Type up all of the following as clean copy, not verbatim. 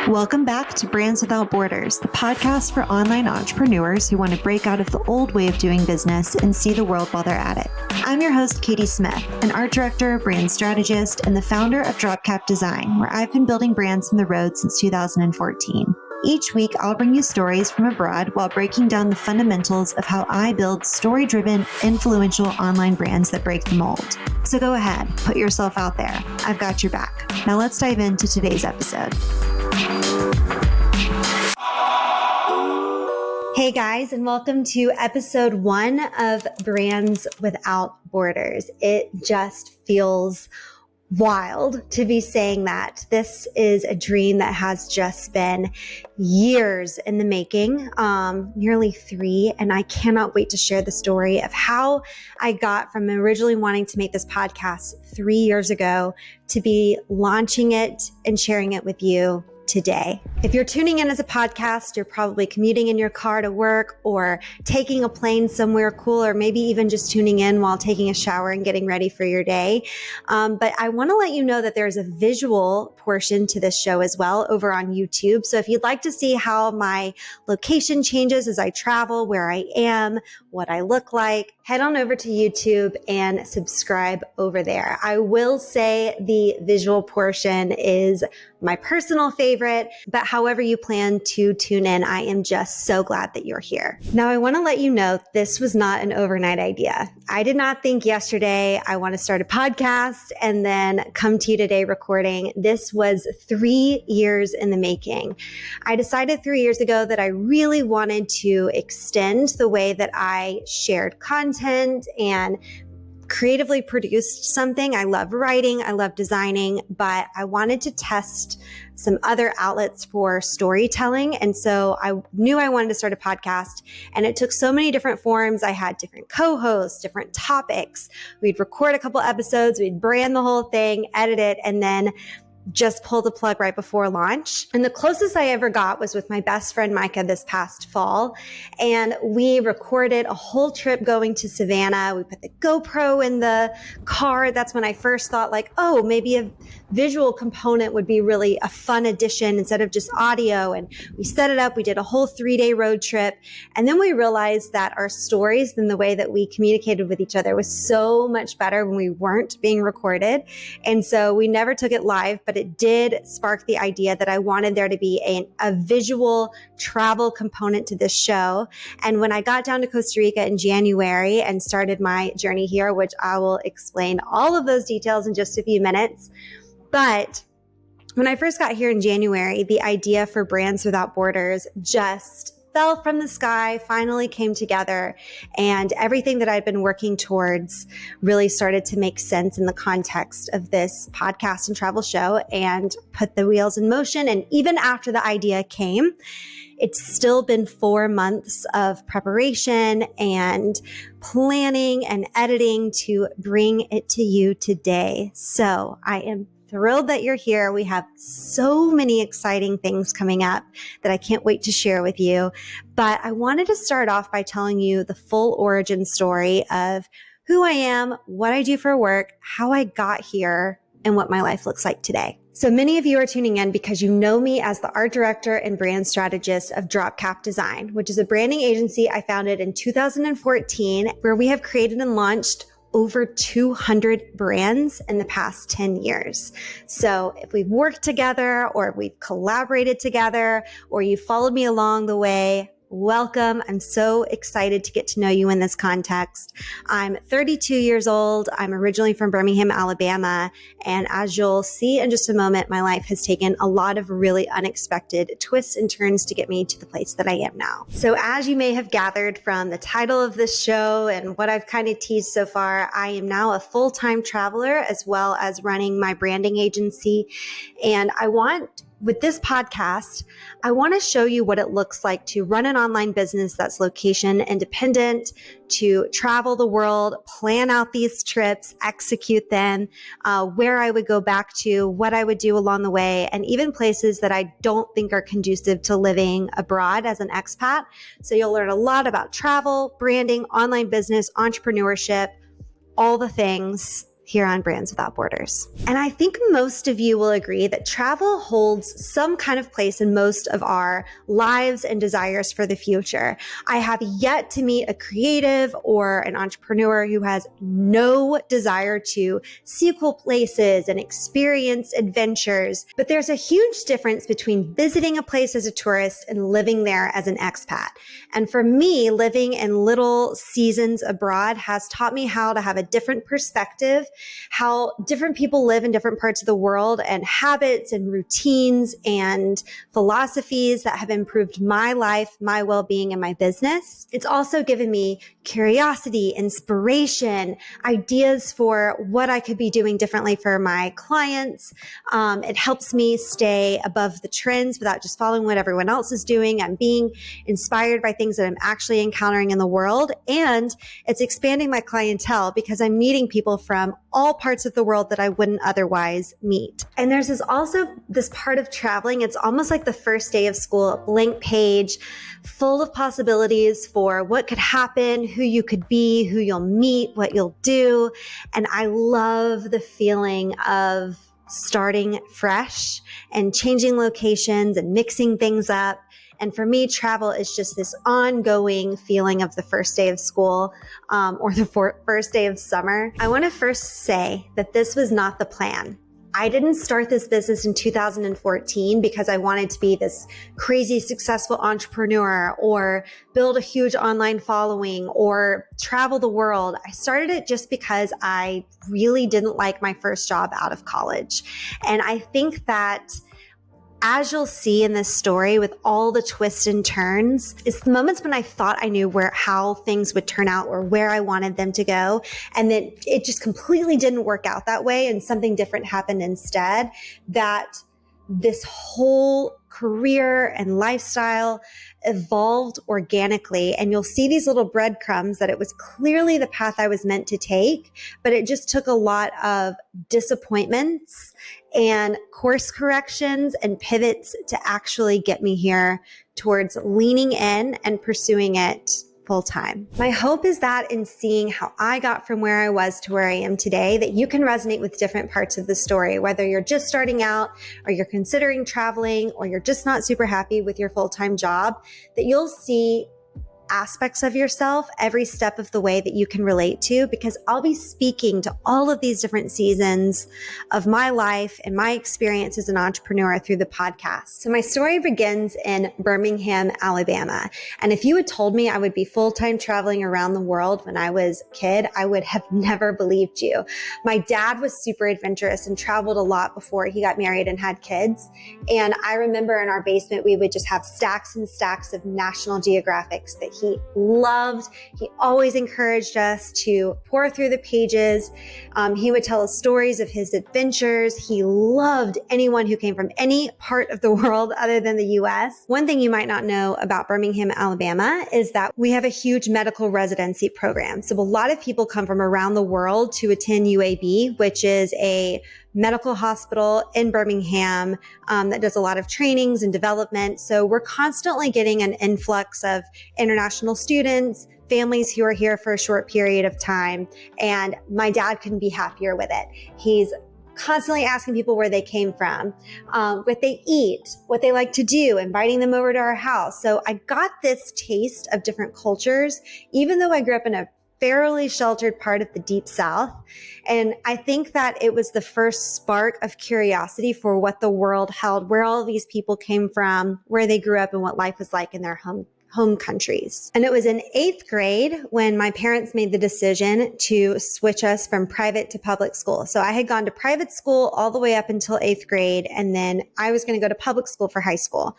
Welcome back to Brands Without Borders, the podcast for online entrepreneurs who want to break out of the old way of doing business and see the world while they're at it. I'm your host, Katie Smith, an art director, brand strategist, and the founder of DropCap Design, where I've been building brands from the road since 2014. Each week, I'll bring you stories from abroad while breaking down the fundamentals of how I build story-driven, influential online brands that break the mold. So go ahead, put yourself out there. I've got your back. Now let's dive into today's episode. Hey guys, and welcome to episode 1 of Brands Without Borders. It just feels wild to be saying that. This is a dream that has just been years in the making, nearly 3, and I cannot wait to share the story of how I got from originally wanting to make this podcast 3 years ago to be launching it and sharing it with you today. If you're tuning in as a podcast, you're probably commuting in your car to work or taking a plane somewhere cool, or maybe even just tuning in while taking a shower and getting ready for your day. But I want to let you know that there's a visual portion to this show as well over on YouTube. So if you'd like to see how my location changes as I travel, where I am, what I look like, head on over to YouTube and subscribe over there. I will say the visual portion is my personal favorite, but however you plan to tune in, I am just so glad that you're here. Now, I want to let you know this was not an overnight idea. I did not think yesterday I want to start a podcast and then come to you today recording. This was 3 years in the making. I decided 3 years ago that I really wanted to extend the way that I shared content and creatively produced something. I love writing, I love designing, but I wanted to test some other outlets for storytelling. And so I knew I wanted to start a podcast, and it took so many different forms. I had different co-hosts, different topics. We'd record a couple episodes, we'd brand the whole thing, edit it, and then just pull the plug right before launch. And the closest I ever got was with my best friend, Micah, this past fall. And we recorded a whole trip going to Savannah. We put the GoPro in the car. That's when I first thought maybe a visual component would be really a fun addition instead of just audio. And we set it up. We did a whole 3-day road trip. And then we realized that our stories and the way that we communicated with each other was so much better when we weren't being recorded. And so we never took it live, but it did spark the idea that I wanted there to be a visual travel component to this show. And when I got down to Costa Rica in January and started my journey here, which I will explain all of those details in just a few minutes, but when I first got here in January, the idea for Brands Without Borders just fell from the sky, finally came together, and everything that I'd been working towards really started to make sense in the context of this podcast and travel show and put the wheels in motion. And even after the idea came, it's still been 4 months of preparation and planning and editing to bring it to you today. So I am thrilled that you're here. We have so many exciting things coming up that I can't wait to share with you. But I wanted to start off by telling you the full origin story of who I am, what I do for work, how I got here, and what my life looks like today. So many of you are tuning in because you know me as the art director and brand strategist of DropCap Design, which is a branding agency I founded in 2014, where we have created and launched over 200 brands in the past 10 years. So if we've worked together or if we've collaborated together or you followed me along the way, welcome. I'm so excited to get to know you in this context. I'm 32 years old. I'm originally from Birmingham, Alabama. And as you'll see in just a moment, my life has taken a lot of really unexpected twists and turns to get me to the place that I am now. So as you may have gathered from the title of this show and what I've kind of teased so far, I am now a full-time traveler as well as running my branding agency. And with this podcast, I want to show you what it looks like to run an online business that's location independent, to travel the world, plan out these trips, execute them, where I would go back to, what I would do along the way, and even places that I don't think are conducive to living abroad as an expat. So you'll learn a lot about travel, branding, online business, entrepreneurship, all the things here on Brands Without Borders. And I think most of you will agree that travel holds some kind of place in most of our lives and desires for the future. I have yet to meet a creative or an entrepreneur who has no desire to see cool places and experience adventures. But there's a huge difference between visiting a place as a tourist and living there as an expat. And for me, living in little seasons abroad has taught me how to have a different perspective, how different people live in different parts of the world, and habits and routines and philosophies that have improved my life, my well-being, and my business. It's also given me curiosity, inspiration, ideas for what I could be doing differently for my clients. It helps me stay above the trends without just following what everyone else is doing. I'm being inspired by things that I'm actually encountering in the world. And it's expanding my clientele because I'm meeting people from all parts of the world that I wouldn't otherwise meet. And there's also this part of traveling. It's almost like the first day of school, a blank page full of possibilities for what could happen, who you could be, who you'll meet, what you'll do. And I love the feeling of starting fresh and changing locations and mixing things up. And for me, travel is just this ongoing feeling of the first day of school or the first day of summer. I want to first say that this was not the plan. I didn't start this business in 2014 because I wanted to be this crazy successful entrepreneur or build a huge online following or travel the world. I started it just because I really didn't like my first job out of college. And I think that, as you'll see in this story with all the twists and turns, it's the moments when I thought I knew how things would turn out or where I wanted them to go. And then it just completely didn't work out that way and something different happened instead, that this whole career and lifestyle evolved organically. And you'll see these little breadcrumbs that it was clearly the path I was meant to take, but it just took a lot of disappointments and course corrections and pivots to actually get me here towards leaning in and pursuing it full time. My hope is that in seeing how I got from where I was to where I am today, that you can resonate with different parts of the story, whether you're just starting out or you're considering traveling or you're just not super happy with your full-time job, that you'll see aspects of yourself every step of the way that you can relate to, because I'll be speaking to all of these different seasons of my life and my experience as an entrepreneur through the podcast. So my story begins in Birmingham, Alabama. And if you had told me I would be full-time traveling around the world when I was a kid, I would have never believed you. My dad was super adventurous and traveled a lot before he got married and had kids. And I remember in our basement, we would just have stacks and stacks of National Geographics that he loved. He always encouraged us to pour through the pages. He would tell us stories of his adventures. He loved anyone who came from any part of the world other than the US. One thing you might not know about Birmingham, Alabama is that we have a huge medical residency program. So a lot of people come from around the world to attend UAB, which is a medical hospital in Birmingham that does a lot of trainings and development. So we're constantly getting an influx of international students, families who are here for a short period of time. And my dad couldn't be happier with it. He's constantly asking people where they came from, what they eat, what they like to do, inviting them over to our house. So I got this taste of different cultures, even though I grew up in a fairly sheltered part of the Deep South. And I think that it was the first spark of curiosity for what the world held, where all of these people came from, where they grew up, and what life was like in their home countries. And it was in 8th grade when my parents made the decision to switch us from private to public school. So I had gone to private school all the way up until 8th grade, and then I was going to go to public school for high school.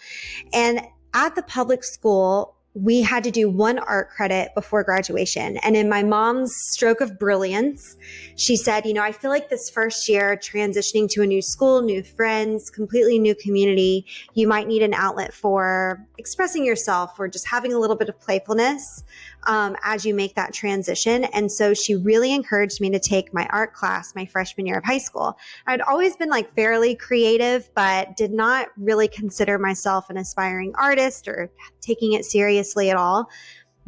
And at the public school, we had to do one art credit before graduation. And in my mom's stroke of brilliance, she said, I feel like this first year transitioning to a new school, new friends, completely new community, you might need an outlet for expressing yourself or just having a little bit of playfulness as you make that transition. And so she really encouraged me to take my art class my freshman year of high school. I'd always been fairly creative, but did not really consider myself an aspiring artist or taking it seriously at all.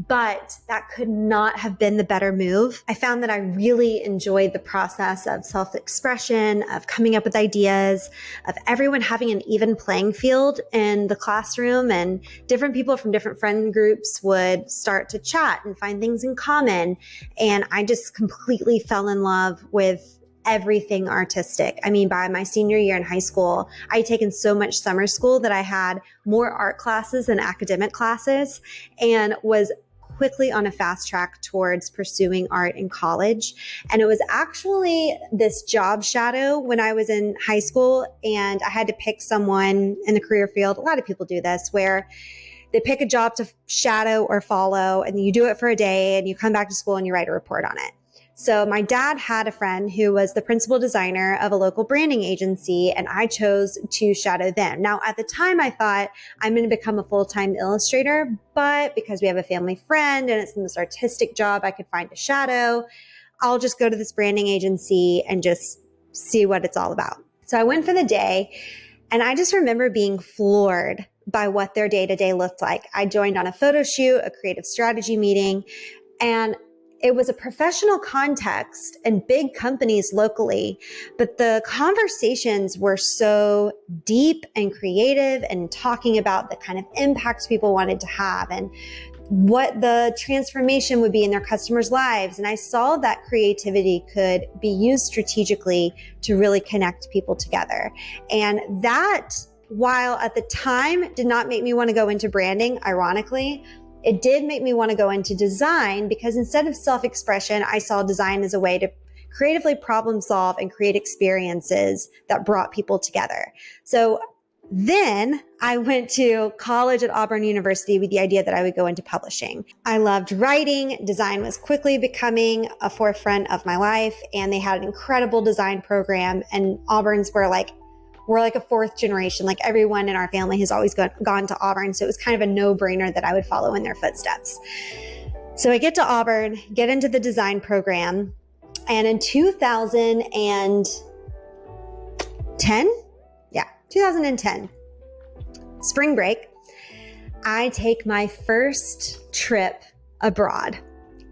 but that could not have been the better move. I found that I really enjoyed the process of self-expression, of coming up with ideas, of everyone having an even playing field in the classroom, and different people from different friend groups would start to chat and find things in common. And I just completely fell in love with everything artistic. I mean, by my senior year in high school, I had taken so much summer school that I had more art classes than academic classes, and was quickly on a fast track towards pursuing art in college. And it was actually this job shadow when I was in high school, and I had to pick someone in the career field. A lot of people do this, where they pick a job to shadow or follow, and you do it for a day and you come back to school and you write a report on it. So my dad had a friend who was the principal designer of a local branding agency, and I chose to shadow them. Now, at the time, I thought I'm going to become a full-time illustrator, but because we have a family friend and it's the most artistic job I could find to shadow, I'll just go to this branding agency and just see what it's all about. So I went for the day, and I just remember being floored by what their day-to-day looked like. I joined on a photo shoot, a creative strategy meeting, and it was a professional context and big companies locally, but the conversations were so deep and creative and talking about the kind of impacts people wanted to have and what the transformation would be in their customers' lives. And I saw that creativity could be used strategically to really connect people together. And that, while at the time did not make me want to go into branding, ironically, it did make me want to go into design, because instead of self-expression, I saw design as a way to creatively problem solve and create experiences that brought people together. So then I went to college at Auburn University with the idea that I would go into publishing. I loved writing. Design was quickly becoming a forefront of my life, and they had an incredible design program, and Auburn's we're like a fourth generation. Like, everyone in our family has always gone to Auburn. So it was kind of a no-brainer that I would follow in their footsteps. So I get to Auburn, get into the design program. And in 2010, spring break, I take my first trip abroad.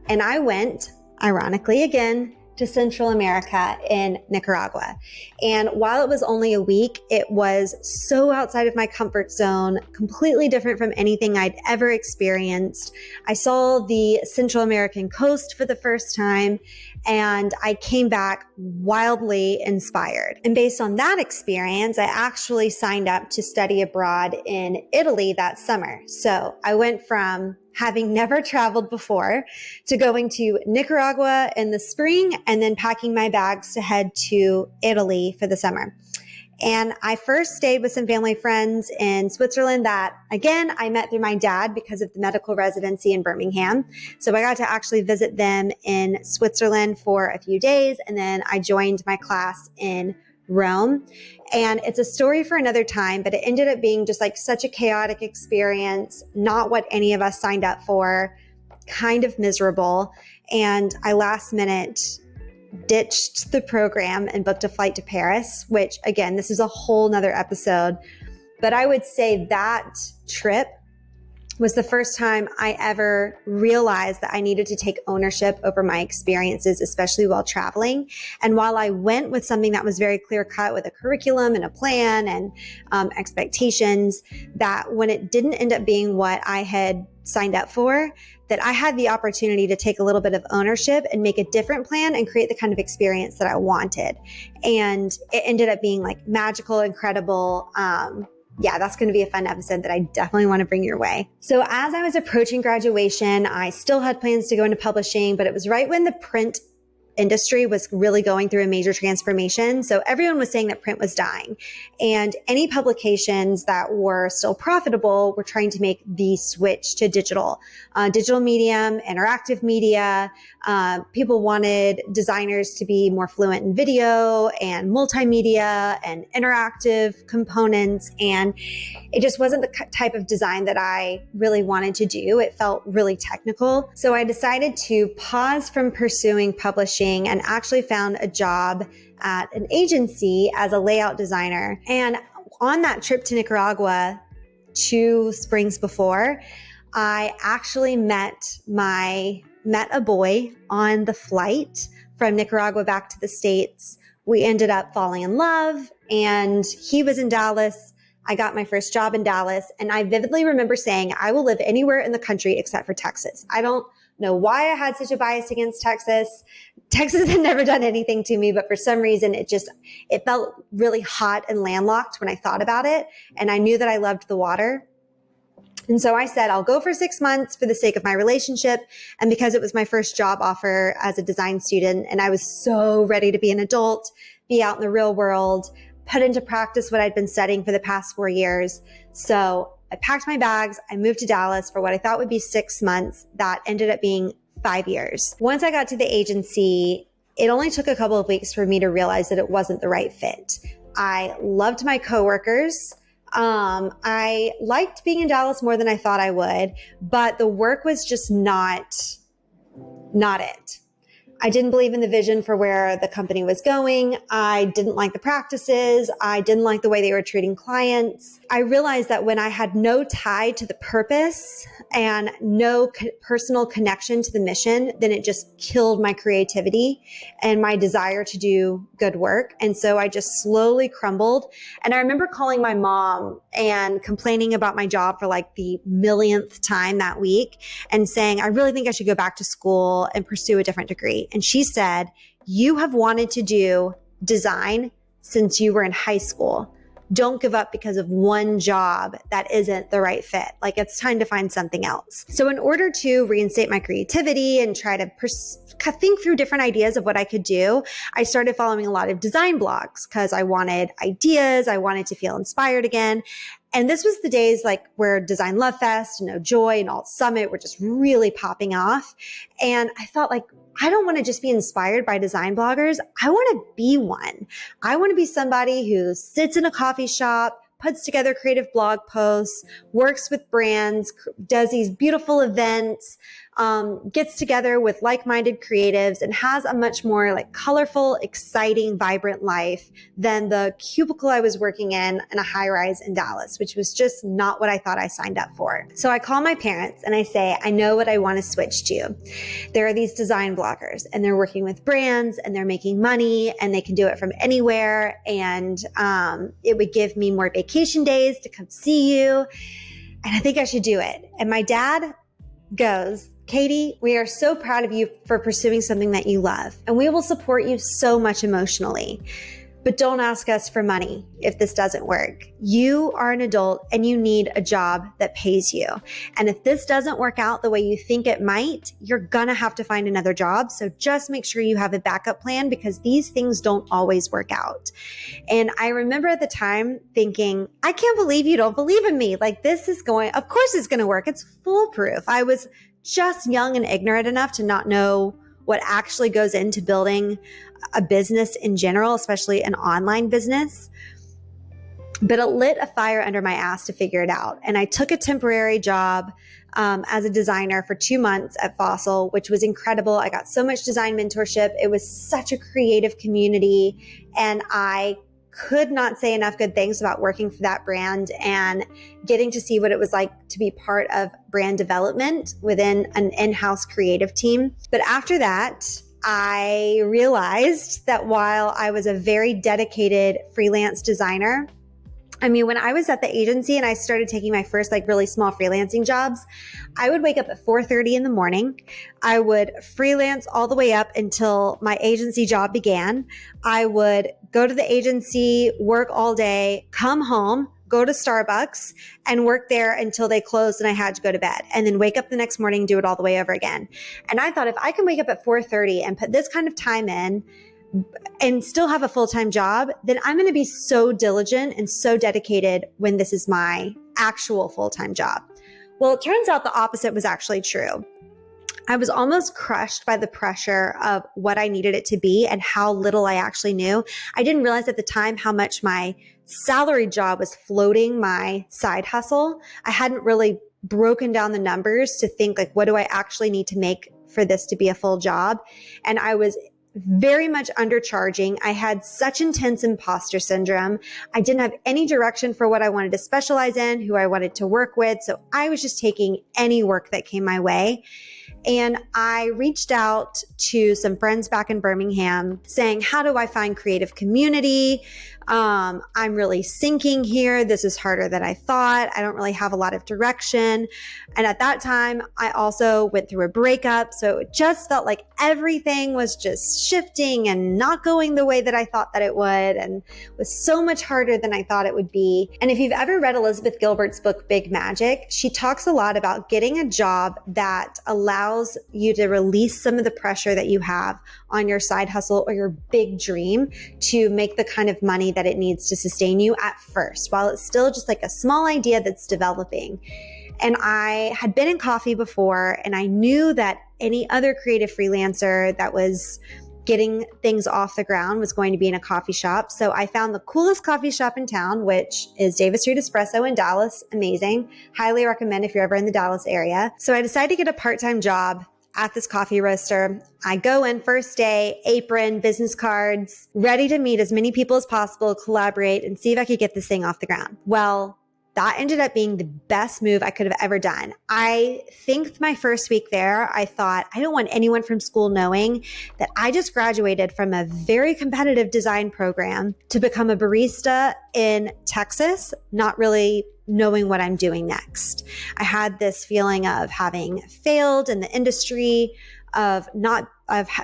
And I went, ironically again, to Central America in Nicaragua. And while it was only a week, it was so outside of my comfort zone, completely different from anything I'd ever experienced. I saw the Central American coast for the first time, and I came back wildly inspired. And based on that experience, I actually signed up to study abroad in Italy that summer. So I went from having never traveled before to going to Nicaragua in the spring, and then packing my bags to head to Italy for the summer. And I first stayed with some family friends in Switzerland that, again, I met through my dad because of the medical residency in Birmingham. So I got to actually visit them in Switzerland for a few days, and then I joined my class in Rome. And it's a story for another time, but it ended up being just like such a chaotic experience, not what any of us signed up for, kind of miserable. And I last minute ditched the program and booked a flight to Paris, which, again, this is a whole nother episode. But I would say that trip was the first time I ever realized that I needed to take ownership over my experiences, especially while traveling. And while I went with something that was very clear cut with a curriculum and a plan and expectations, that when it didn't end up being what I had signed up for, that I had the opportunity to take a little bit of ownership and make a different plan and create the kind of experience that I wanted. And it ended up being like magical, incredible. Yeah, that's going to be a fun episode that I definitely want to bring your way. So as I was approaching graduation, I still had plans to go into publishing, but it was right when the print industry was really going through a major transformation. So everyone was saying that print was dying, and any publications that were still profitable were trying to make the switch to digital medium, interactive media. People wanted designers to be more fluent in video and multimedia and interactive components. And it just wasn't the type of design that I really wanted to do. It felt really technical. So I decided to pause from pursuing publishing and actually found a job at an agency as a layout designer. And on that trip to Nicaragua 2 springs before, I actually met a boy on the flight from Nicaragua back to the States. We ended up falling in love, and he was in Dallas. I got my first job in Dallas, and I vividly remember saying, I will live anywhere in the country except for Texas. I don't know why I had such a bias against Texas. Texas had never done anything to me, but for some reason it felt really hot and landlocked when I thought about it. And I knew that I loved the water. And so I said, I'll go for 6 months for the sake of my relationship. And because it was my first job offer as a design student, and I was so ready to be an adult, be out in the real world, put into practice what I'd been studying for the past 4 years. So I packed my bags. I moved to Dallas for what I thought would be 6 months. That ended up being 5 years. Once I got to the agency, it only took a couple of weeks for me to realize that it wasn't the right fit. I loved my coworkers. I liked being in Dallas more than I thought I would, but the work was just not it. I didn't believe in the vision for where the company was going. I didn't like the practices. I didn't like the way they were treating clients. I realized that when I had no tie to the purpose and no personal connection to the mission, then it just killed my creativity and my desire to do good work. And so I just slowly crumbled. And I remember calling my mom and complaining about my job for like the millionth time that week and saying, I really think I should go back to school and pursue a different degree. And she said, you have wanted to do design since you were in high school. Don't give up because of one job that isn't the right fit. Like, it's time to find something else. So in order to reinstate my creativity and try to think through different ideas of what I could do, I started following a lot of design blogs because I wanted ideas. I wanted to feel inspired again. And this was the days like where Design Love Fest, Joy and Alt Summit were just really popping off. And I thought, like, I don't want to just be inspired by design bloggers. I want to be one. I want to be somebody who sits in a coffee shop, puts together creative blog posts, works with brands, does these beautiful events, gets together with like-minded creatives, and has a much more like colorful, exciting, vibrant life than the cubicle I was working in a high-rise in Dallas, which was just not what I thought I signed up for. So I call my parents and I say, I know what I want to switch to. There are these design bloggers and they're working with brands and they're making money and they can do it from anywhere. And it would give me more vacation days to come see you. And I think I should do it. And my dad goes, Katie, we are so proud of you for pursuing something that you love, and we will support you so much emotionally. But don't ask us for money if this doesn't work. You are an adult and you need a job that pays you. And if this doesn't work out the way you think it might, you're gonna have to find another job. So just make sure you have a backup plan because these things don't always work out. And I remember at the time thinking, I can't believe you don't believe in me. Like, this is of course it's gonna work. It's foolproof. I was just young and ignorant enough to not know what actually goes into building a business in general, especially an online business. But it lit a fire under my ass to figure it out. And I took a temporary job as a designer for 2 months at Fossil, which was incredible. I got so much design mentorship. It was such a creative community. And I could not say enough good things about working for that brand and getting to see what it was like to be part of brand development within an in-house creative team. But after that, I realized that while I was a very dedicated freelance designer, when I was at the agency and I started taking my first like really small freelancing jobs, I would wake up at 4:30 in the morning. I would freelance all the way up until my agency job began. I would go to the agency, work all day, come home, go to Starbucks and work there until they closed and I had to go to bed, and then wake up the next morning, do it all the way over again. And I thought, if I can wake up at 4:30 and put this kind of time in and still have a full-time job, then I'm going to be so diligent and so dedicated when this is my actual full-time job. Well, it turns out the opposite was actually true. I was almost crushed by the pressure of what I needed it to be and how little I actually knew. I didn't realize at the time how much my salary job was floating my side hustle. I hadn't really broken down the numbers to think, like, what do I actually need to make for this to be a full job? And I was very much undercharging. I had such intense imposter syndrome. I didn't have any direction for what I wanted to specialize in, who I wanted to work with. So I was just taking any work that came my way. And I reached out to some friends back in Birmingham saying, how do I find creative community? I'm really sinking here. This is harder than I thought. I don't really have a lot of direction. And at that time, I also went through a breakup. So it just felt like everything was just shifting and not going the way that I thought that it would, and was so much harder than I thought it would be. And if you've ever read Elizabeth Gilbert's book, Big Magic, she talks a lot about getting a job that allows you to release some of the pressure that you have on your side hustle or your big dream to make the kind of money that it needs to sustain you at first, while it's still just like a small idea that's developing. And I had been in coffee before, and I knew that any other creative freelancer that was getting things off the ground was going to be in a coffee shop. So I found the coolest coffee shop in town, which is Davis Street Espresso in Dallas. Amazing. Highly recommend if you're ever in the Dallas area. So I decided to get a part-time job at this coffee roaster. I go in first day, apron, business cards, ready to meet as many people as possible, collaborate, and see if I could get this thing off the ground. Well, that ended up being the best move I could have ever done. I think my first week there, I thought, I don't want anyone from school knowing that I just graduated from a very competitive design program to become a barista in Texas, not really knowing what I'm doing next. I had this feeling of having failed in the industry, of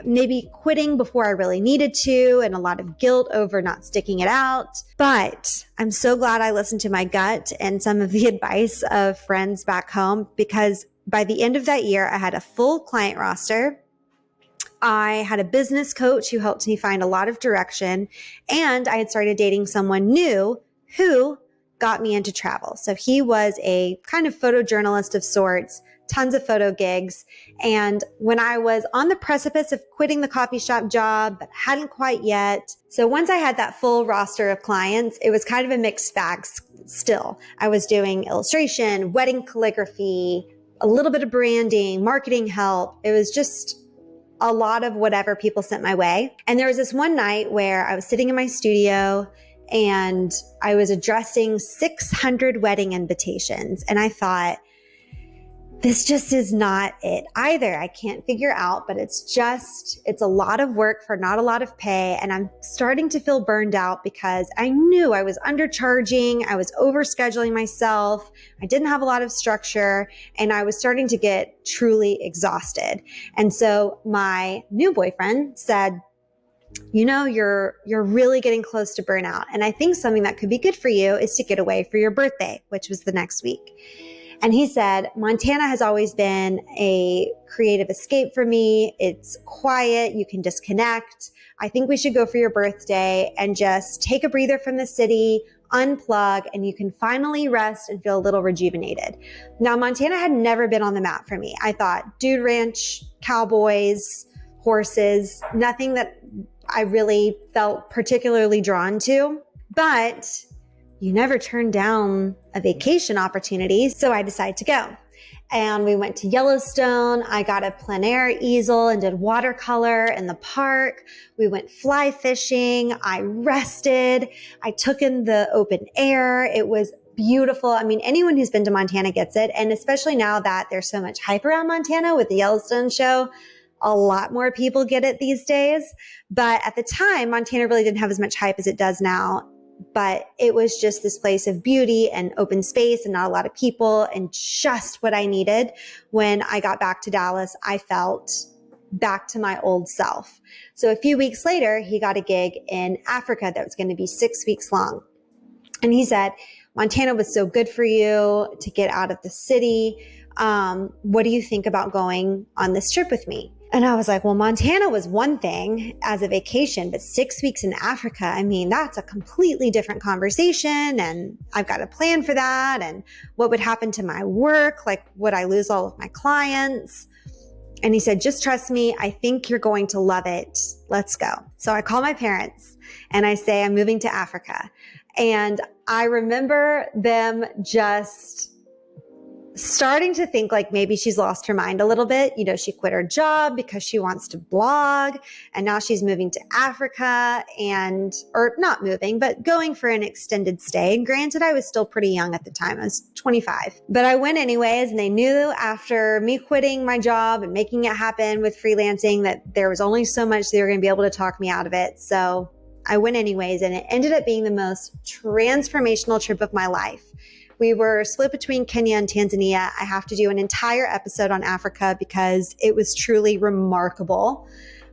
maybe quitting before I really needed to, and a lot of guilt over not sticking it out. But I'm so glad I listened to my gut and some of the advice of friends back home, because by the end of that year, I had a full client roster. I had a business coach who helped me find a lot of direction, and I had started dating someone new who got me into travel. So he was a kind of photojournalist of sorts, tons of photo gigs. And when I was on the precipice of quitting the coffee shop job, but hadn't quite yet. So once I had that full roster of clients, it was kind of a mixed bag still. I was doing illustration, wedding calligraphy, a little bit of branding, marketing help. It was just a lot of whatever people sent my way. And there was this one night where I was sitting in my studio and I was addressing 600 wedding invitations. And I thought, this just is not it either. I can't figure out, but it's a lot of work for not a lot of pay. And I'm starting to feel burned out because I knew I was undercharging. I was overscheduling myself. I didn't have a lot of structure, and I was starting to get truly exhausted. And so my new boyfriend said, you know, you're really getting close to burnout. And I think something that could be good for you is to get away for your birthday, which was the next week. And he said, Montana has always been a creative escape for me. It's quiet. You can disconnect. I think we should go for your birthday and just take a breather from the city, unplug, and you can finally rest and feel a little rejuvenated. Now, Montana had never been on the map for me. I thought dude ranch, cowboys, horses, nothing that I really felt particularly drawn to. But you never turn down a vacation opportunity. So I decided to go. And we went to Yellowstone. I got a plein air easel and did watercolor in the park. We went fly fishing. I rested. I took in the open air. It was beautiful. I mean, anyone who's been to Montana gets it. And especially now that there's so much hype around Montana with the Yellowstone show, a lot more people get it these days. But at the time, Montana really didn't have as much hype as it does now. But it was just this place of beauty and open space and not a lot of people, and just what I needed. When I got back to Dallas, I felt back to my old self. So a few weeks later, he got a gig in Africa that was going to be 6 weeks long. And he said, Montana was so good for you to get out of the city. What do you think about going on this trip with me? And I was like, well, Montana was one thing as a vacation, but 6 weeks in Africa, I mean, that's a completely different conversation. And I've got a plan for that. And what would happen to my work? Like, would I lose all of my clients? And he said, just trust me. I think you're going to love it. Let's go. So I call my parents and I say, I'm moving to Africa. And I remember them just starting to think like maybe she's lost her mind a little bit. You know, she quit her job because she wants to blog, and now she's moving to Africa or not moving, but going for an extended stay. And granted, I was still pretty young at the time. I was 25, but I went anyways. And they knew after me quitting my job and making it happen with freelancing that there was only so much they were going to be able to talk me out of it. So I went anyways, and it ended up being the most transformational trip of my life. We were split between Kenya and Tanzania. I have to do an entire episode on Africa because it was truly remarkable.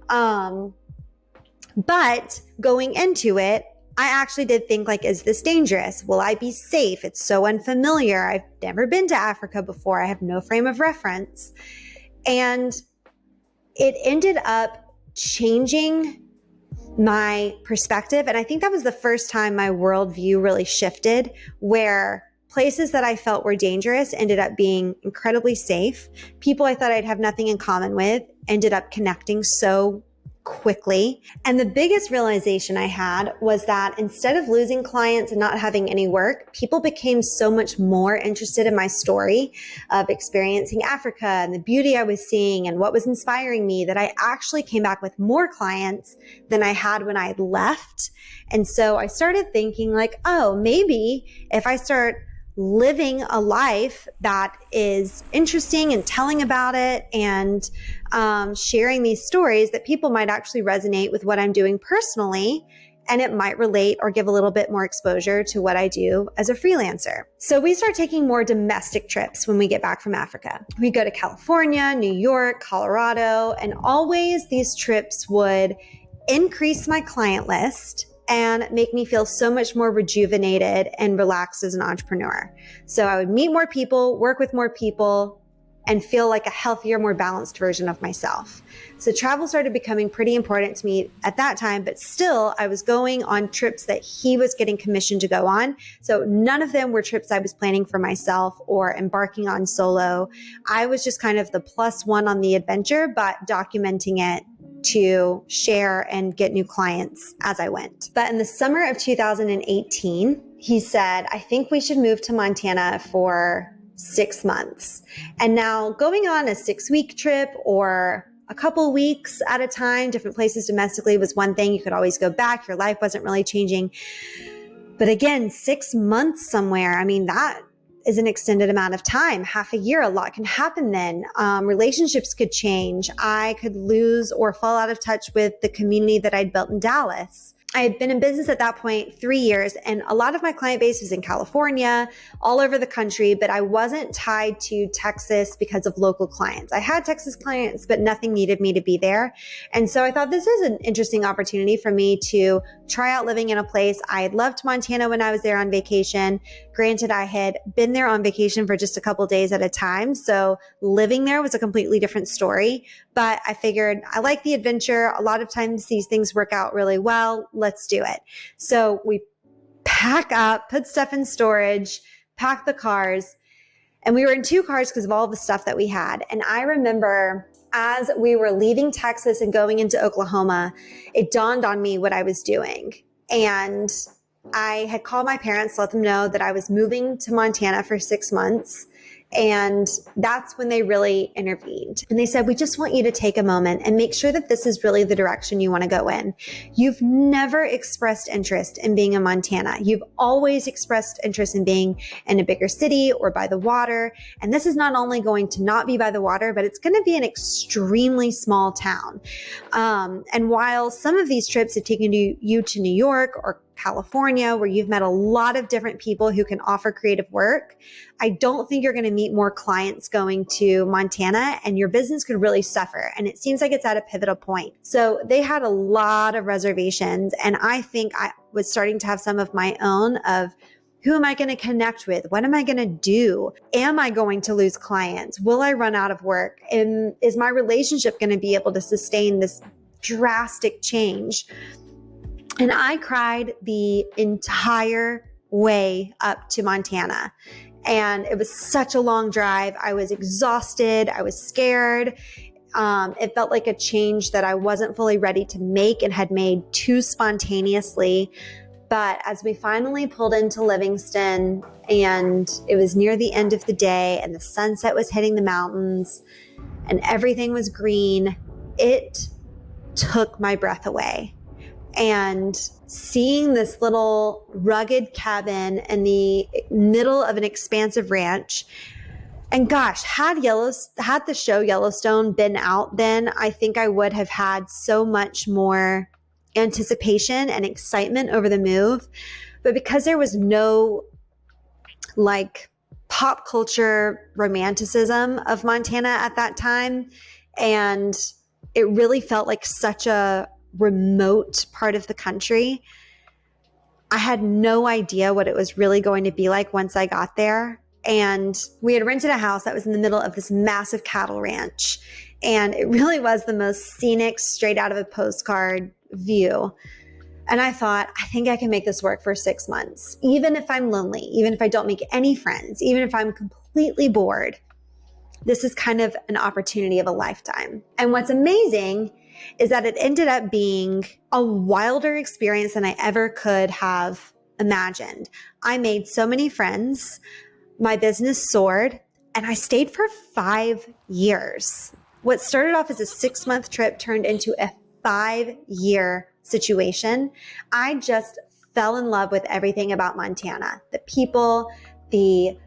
But going into it, I actually did think like, is this dangerous? Will I be safe? It's so unfamiliar. I've never been to Africa before. I have no frame of reference. And it ended up changing my perspective. And I think that was the first time my worldview really shifted, where places that I felt were dangerous ended up being incredibly safe. People I thought I'd have nothing in common with ended up connecting so quickly. And the biggest realization I had was that instead of losing clients and not having any work, people became so much more interested in my story of experiencing Africa and the beauty I was seeing and what was inspiring me, that I actually came back with more clients than I had when I left. And so I started thinking like, oh, maybe if I start living a life that is interesting and telling about it and sharing these stories, that people might actually resonate with what I'm doing personally, and it might relate or give a little bit more exposure to what I do as a freelancer. So we start taking more domestic trips when we get back from Africa. We go to California, New York, Colorado, and always these trips would increase my client list and make me feel so much more rejuvenated and relaxed as an entrepreneur. So I would meet more people, work with more people, and feel like a healthier, more balanced version of myself. So travel started becoming pretty important to me at that time, but still I was going on trips that he was getting commissioned to go on. So none of them were trips I was planning for myself or embarking on solo. I was just kind of the plus one on the adventure, but documenting it to share and get new clients as I went. But in the summer of 2018, he said, I think we should move to Montana for 6 months. And now going on a 6-week trip or a couple weeks at a time, different places domestically was one thing. You could always go back. Your life wasn't really changing. But again, 6 months somewhere, I mean, that is an extended amount of time, half a year. A lot can happen then. Relationships could change. I could lose or fall out of touch with the community that I'd built in Dallas. I had been in business at that point 3 years, and a lot of my client base was in California, all over the country, but I wasn't tied to Texas because of local clients. I had Texas clients, but nothing needed me to be there. And so I thought this is an interesting opportunity for me to try out living in a place. I had loved Montana when I was there on vacation. Granted, I had been there on vacation for just a couple days at a time, so living there was a completely different story. But I figured I like the adventure. A lot of times these things work out really well. Let's do it. So we pack up, put stuff in storage, pack the cars. And we were in 2 cars because of all the stuff that we had. And I remember as we were leaving Texas and going into Oklahoma, it dawned on me what I was doing. And I had called my parents to let them know that I was moving to Montana for 6 months. And that's when they really intervened. And they said, we just want you to take a moment and make sure that this is really the direction you want to go in. You've never expressed interest in being in Montana. You've always expressed interest in being in a bigger city or by the water. And this is not only going to not be by the water, but it's going to be an extremely small town. And while some of these trips have taken you to New York or California, where you've met a lot of different people who can offer creative work, I don't think you're going to meet more clients going to Montana, and your business could really suffer. And it seems like it's at a pivotal point. So they had a lot of reservations, and I think I was starting to have some of my own of, who am I going to connect with? What am I going to do? Am I going to lose clients? Will I run out of work? And is my relationship going to be able to sustain this drastic change? And I cried the entire way up to Montana. And it was such a long drive. I was exhausted. I was scared. It felt like a change that I wasn't fully ready to make and had made too spontaneously. But as we finally pulled into Livingston and it was near the end of the day and the sunset was hitting the mountains and everything was green, it took my breath away. And seeing this little rugged cabin in the middle of an expansive ranch, and gosh, had the show Yellowstone been out then, I think I would have had so much more anticipation and excitement over the move. But because there was no like pop culture romanticism of Montana at that time, and it really felt like such a remote part of the country, I had no idea what it was really going to be like once I got there. And we had rented a house that was in the middle of this massive cattle ranch. And it really was the most scenic, straight out of a postcard view. And I thought, I think I can make this work for 6 months. Even if I'm lonely, even if I don't make any friends, even if I'm completely bored, this is kind of an opportunity of a lifetime. And what's amazing is that it ended up being a wilder experience than I ever could have imagined. I made so many friends, my business soared, and I stayed for 5 years. What started off as a 6-month trip turned into a 5-year situation. I just fell in love with everything about Montana. The people, the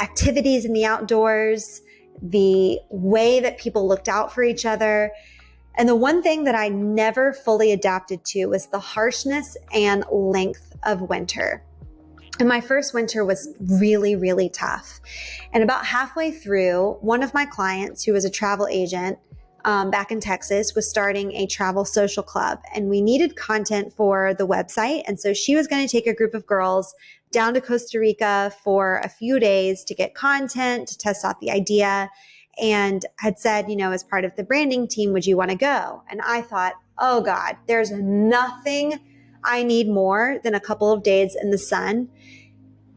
activities in the outdoors, the way that people looked out for each other. And the one thing that I never fully adapted to was the harshness and length of winter. And my first winter was really, really tough. And about halfway through, one of my clients, who was a travel agent back in Texas, was starting a travel social club. And we needed content for the website. And so she was going to take a group of girls down to Costa Rica for a few days to get content, to test out the idea, and had said, as part of the branding team, would you want to go? And I thought, oh God, there's nothing I need more than a couple of days in the sun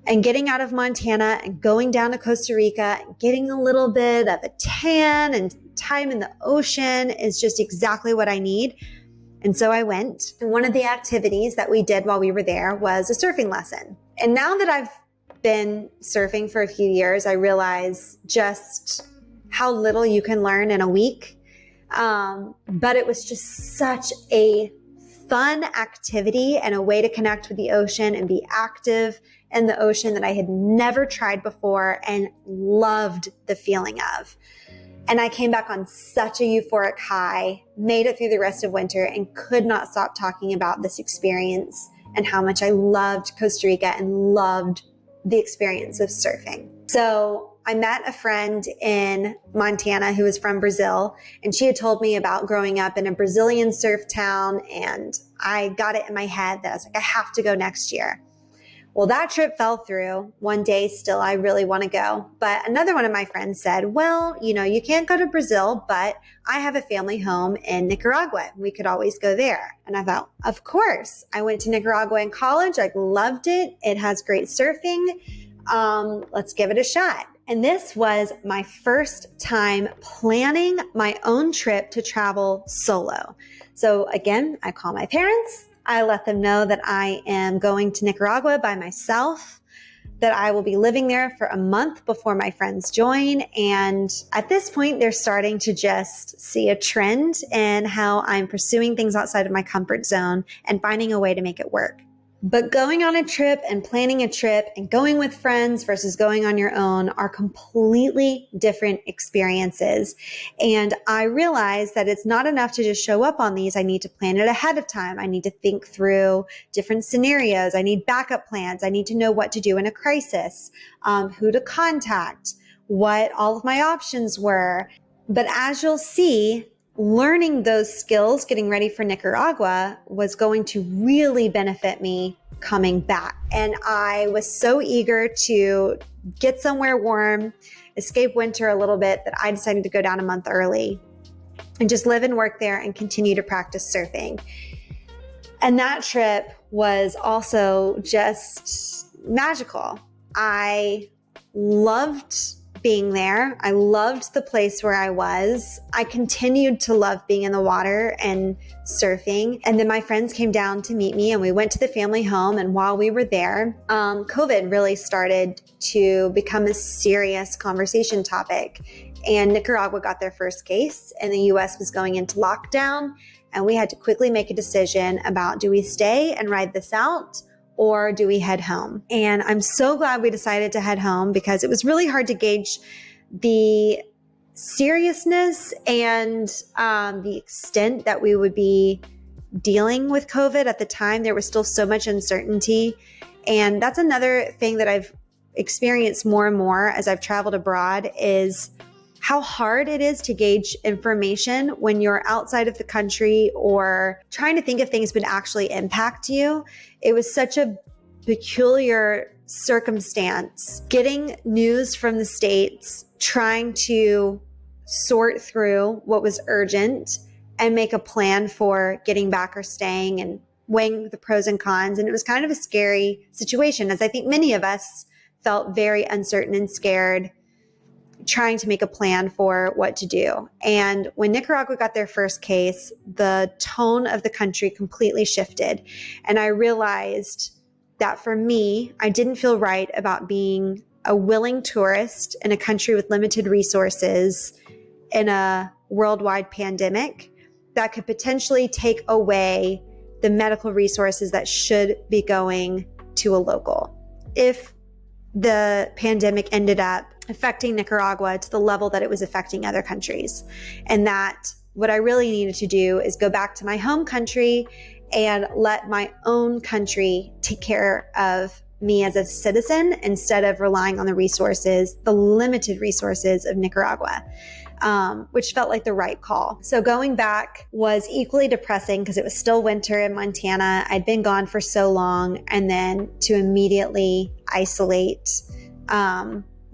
and getting out of Montana and going down to Costa Rica and getting a little bit of a tan and time in the ocean is just exactly what I need. And so I went. And one of the activities that we did while we were there was a surfing lesson. And now that I've been surfing for a few years, I realize just how little you can learn in a week. But it was just such a fun activity and a way to connect with the ocean and be active in the ocean that I had never tried before and loved the feeling of. And I came back on such a euphoric high, made it through the rest of winter, and could not stop talking about this experience and how much I loved Costa Rica and loved the experience of surfing. So I met a friend in Montana who was from Brazil, and she had told me about growing up in a Brazilian surf town, and I got it in my head that I was like, I have to go next year. Well, that trip fell through. One day still, I really want to go. But another one of my friends said, well, you can't go to Brazil, but I have a family home in Nicaragua. We could always go there. And I thought, of course. I went to Nicaragua in college. I loved it. It has great surfing. Let's give it a shot. And this was my first time planning my own trip to travel solo. So again, I call my parents. I let them know that I am going to Nicaragua by myself, that I will be living there for a month before my friends join. And at this point, they're starting to just see a trend in how I'm pursuing things outside of my comfort zone and finding a way to make it work. But going on a trip and planning a trip and going with friends versus going on your own are completely different experiences. And I realized that it's not enough to just show up on these. I need to plan it ahead of time. I need to think through different scenarios. I need backup plans. I need to know what to do in a crisis, who to contact, what all of my options were. But as you'll see, learning those skills, getting ready for Nicaragua, was going to really benefit me coming back. And I was so eager to get somewhere warm, escape winter a little bit, that I decided to go down a month early and just live and work there and continue to practice surfing. And that trip was also just magical. I loved being there. I loved the place where I was. I continued to love being in the water and surfing. And then my friends came down to meet me and we went to the family home. And while we were there, COVID really started to become a serious conversation topic. And Nicaragua got their first case and the US was going into lockdown. And we had to quickly make a decision about, do we stay and ride this out, or do we head home? And I'm so glad we decided to head home, because it was really hard to gauge the seriousness and the extent that we would be dealing with COVID at the time. There was still so much uncertainty. And that's another thing that I've experienced more and more as I've traveled abroad, is how hard it is to gauge information when you're outside of the country or trying to think if things would actually impact you. It was such a peculiar circumstance, getting news from the States, trying to sort through what was urgent and make a plan for getting back or staying, and weighing the pros and cons. And it was kind of a scary situation, as I think many of us felt very uncertain and scared, trying to make a plan for what to do. And when Nicaragua got their first case, the tone of the country completely shifted. And I realized that for me, I didn't feel right about being a willing tourist in a country with limited resources in a worldwide pandemic that could potentially take away the medical resources that should be going to a local. If the pandemic ended up affecting Nicaragua to the level that it was affecting other countries. And that what I really needed to do is go back to my home country and let my own country take care of me as a citizen, instead of relying on the resources, the limited resources of Nicaragua, which felt like the right call. So going back was equally depressing, because it was still winter in Montana. I'd been gone for so long, and then to immediately isolate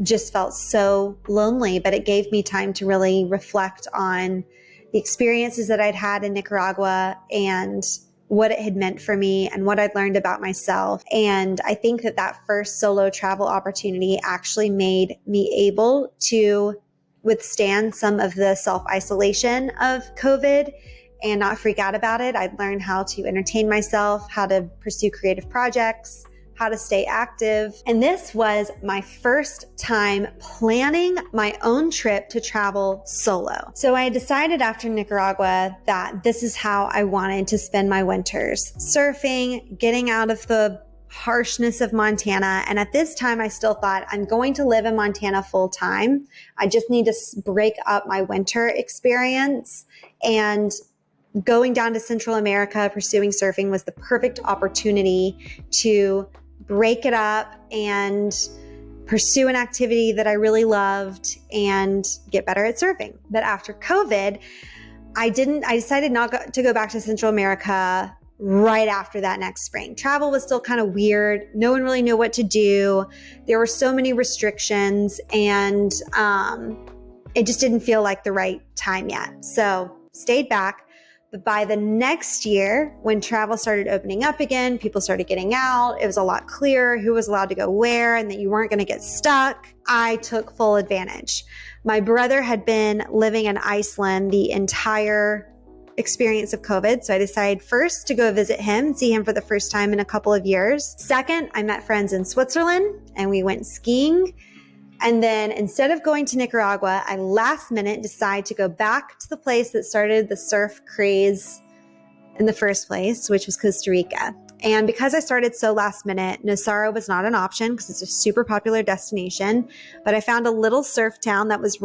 just felt so lonely. But it gave me time to really reflect on the experiences that I'd had in Nicaragua and what it had meant for me and what I'd learned about myself. And I think that that first solo travel opportunity actually made me able to withstand some of the self-isolation of COVID and not freak out about it. I'd learned how to entertain myself, how to pursue creative projects, how to stay active. And this was my first time planning my own trip to travel solo. So I decided after Nicaragua that this is how I wanted to spend my winters: surfing, getting out of the harshness of Montana. And at this time, I still thought, I'm going to live in Montana full time. I just need to break up my winter experience. And going down to Central America, pursuing surfing was the perfect opportunity to break it up and pursue an activity that I really loved and get better at surfing. But after COVID, I decided not to go back to Central America right after that next spring. Travel was still kind of weird. No one really knew what to do. There were so many restrictions, and it just didn't feel like the right time yet. So stayed back. But by the next year, when travel started opening up again, people started getting out, it was a lot clearer who was allowed to go where, and that you weren't going to get stuck. I took full advantage. My brother had been living in Iceland the entire experience of COVID. So I decided first to go visit him, see him for the first time in a couple of years. Second, I met friends in Switzerland and we went skiing. And then instead of going to Nicaragua, I last minute decided to go back to the place that started the surf craze in the first place, which was Costa Rica. And because I started so last minute, Nosara was not an option because it's a super popular destination. But I found a little surf town that was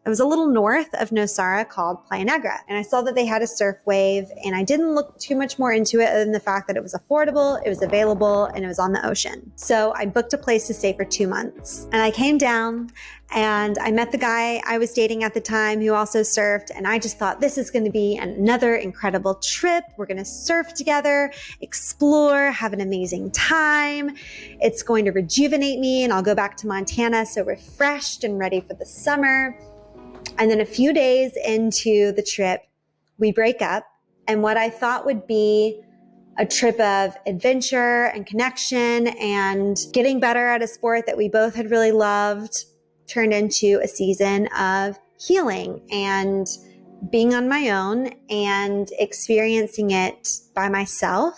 it was a little north of Nosara called Playa Negra. And I saw that they had a surf wave, and I didn't look too much more into it other than the fact that it was affordable, it was available, and it was on the ocean. So I booked a place to stay for 2 months. And I came down and I met the guy I was dating at the time who also surfed. And I just thought, this is going to be another incredible trip. We're going to surf together, explore, have an amazing time. It's going to rejuvenate me, and I'll go back to Montana so refreshed and ready for the summer. And then a few days into the trip, we break up. And what I thought would be a trip of adventure and connection and getting better at a sport that we both had really loved turned into a season of healing and being on my own and experiencing it by myself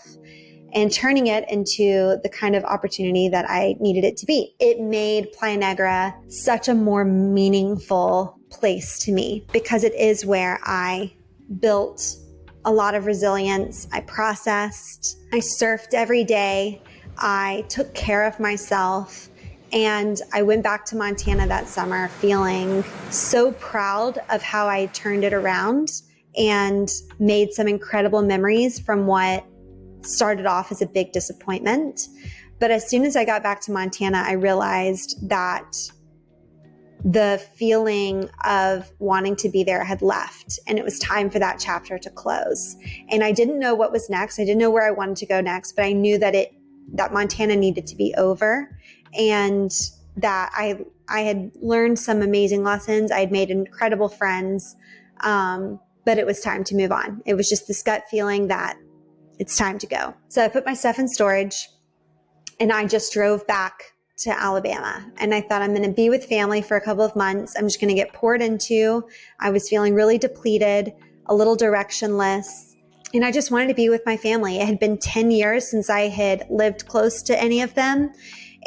and turning it into the kind of opportunity that I needed it to be. It made Playa Negra such a more meaningful place to me because it is where I built a lot of resilience. I processed, I surfed every day, I took care of myself, and I went back to Montana that summer feeling so proud of how I turned it around and made some incredible memories from what started off as a big disappointment. But as soon as I got back to Montana, I realized that the feeling of wanting to be there had left, and it was time for that chapter to close. And I didn't know what was next. I didn't know where I wanted to go next, but I knew that Montana needed to be over, and that I had learned some amazing lessons. I had made incredible friends, but it was time to move on. It was just this gut feeling that it's time to go. So I put my stuff in storage, and I just drove back to Alabama. And I thought, I'm going to be with family for a couple of months. I'm just going to get poured into. I was feeling really depleted, a little directionless. And I just wanted to be with my family. It had been 10 years since I had lived close to any of them.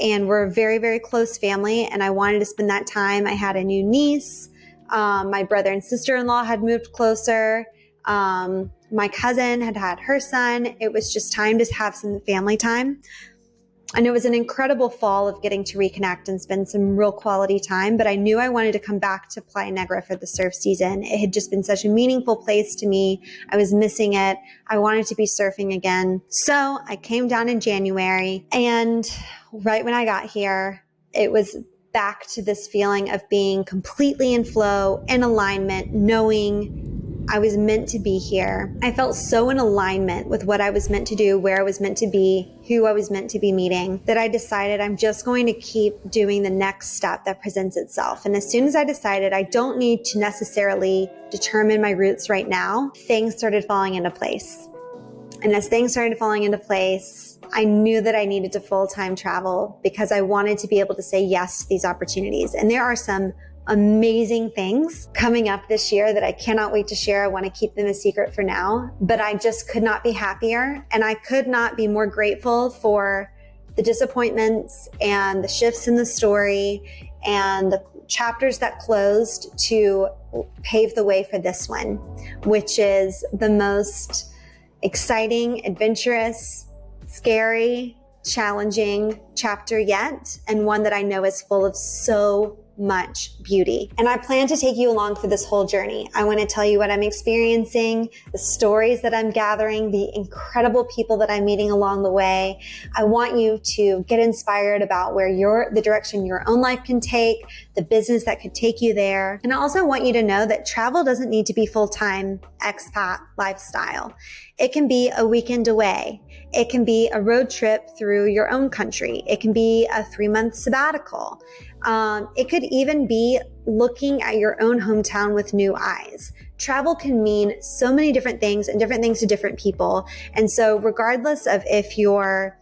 And we're a very, very close family. And I wanted to spend that time. I had a new niece. My brother and sister-in-law had moved closer. My cousin had had her son. It was just time to have some family time. And it was an incredible fall of getting to reconnect and spend some real quality time. But I knew I wanted to come back to Playa Negra for the surf season. It had just been such a meaningful place to me. I was missing it. I wanted to be surfing again. So I came down in January, and right when I got here, it was back to this feeling of being completely in flow, in alignment, knowing I was meant to be here. I felt so in alignment with what I was meant to do, where I was meant to be, who I was meant to be meeting, that I decided I'm just going to keep doing the next step that presents itself. And as soon as I decided I don't need to necessarily determine my roots right now, things started falling into place. And as things started falling into place, I knew that I needed to full-time travel because I wanted to be able to say yes to these opportunities. And there are some amazing things coming up this year that I cannot wait to share. I want to keep them a secret for now, but I just could not be happier, and I could not be more grateful for the disappointments and the shifts in the story and the chapters that closed to pave the way for this one, which is the most exciting, adventurous, scary, challenging chapter yet, and one that I know is full of so much beauty. And I plan to take you along for this whole journey. I want to tell you what I'm experiencing, the stories that I'm gathering, the incredible people that I'm meeting along the way. I want you to get inspired about where the direction your own life can take, the business that could take you there. And I also want you to know that travel doesn't need to be full-time expat lifestyle. It can be a weekend away. It can be a road trip through your own country. It can be a 3-month sabbatical. It could even be looking at your own hometown with new eyes. Travel can mean so many different things and different things to different people. And so regardless of if you're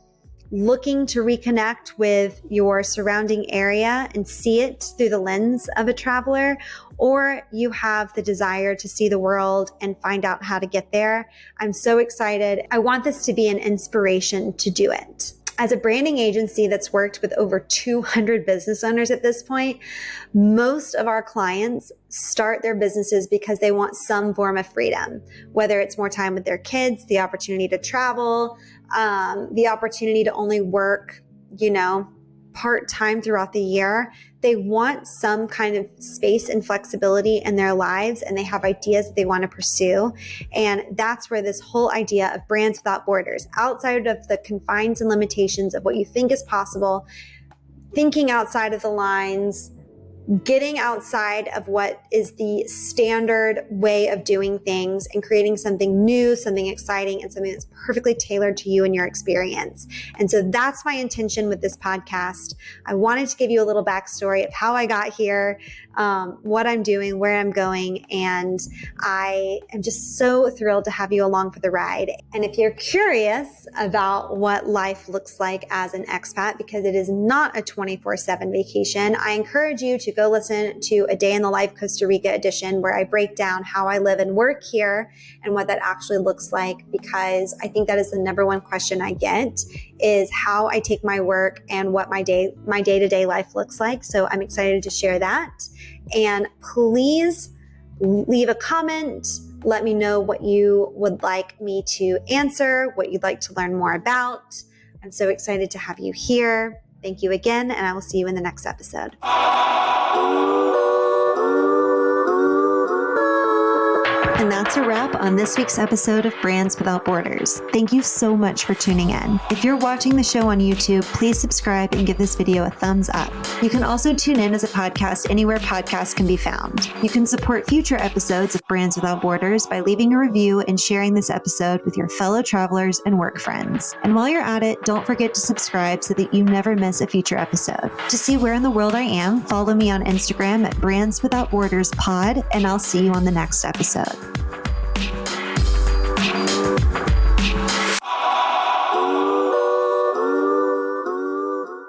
looking to reconnect with your surrounding area and see it through the lens of a traveler, or you have the desire to see the world and find out how to get there, I'm so excited. I want this to be an inspiration to do it. As a branding agency that's worked with over 200 business owners at this point, most of our clients start their businesses because they want some form of freedom, whether it's more time with their kids, the opportunity to travel, the opportunity to only work, part-time throughout the year. They want some kind of space and flexibility in their lives, and they have ideas that they want to pursue. And that's where this whole idea of brands without borders, outside of the confines and limitations of what you think is possible, thinking outside of the lines, getting outside of what is the standard way of doing things and creating something new, something exciting, and something that's perfectly tailored to you and your experience. And so that's my intention with this podcast. I wanted to give you a little backstory of how I got here, what I'm doing, where I'm going, and I am just so thrilled to have you along for the ride. And if you're curious about what life looks like as an expat, because it is not a 24/7 vacation, I encourage you to to go listen to a Day in the Life Costa Rica edition where I break down how I live and work here and what that actually looks like, because I think that is the number one question I get, is how I take my work and what my day-to-day life looks like. So I'm excited to share that. And please leave a comment. Let me know what you would like me to answer, what you'd like to learn more about. I'm so excited to have you here. Thank you again, and I will see you in the next episode. And that's a wrap on this week's episode of Brands Without Borders. Thank you so much for tuning in. If you're watching the show on YouTube, please subscribe and give this video a thumbs up. You can also tune in as a podcast anywhere podcasts can be found. You can support future episodes of Brands Without Borders by leaving a review and sharing this episode with your fellow travelers and work friends. And while you're at it, don't forget to subscribe so that you never miss a future episode. To see where in the world I am, follow me on Instagram at Brands Without Borders Pod, and I'll see you on the next episode.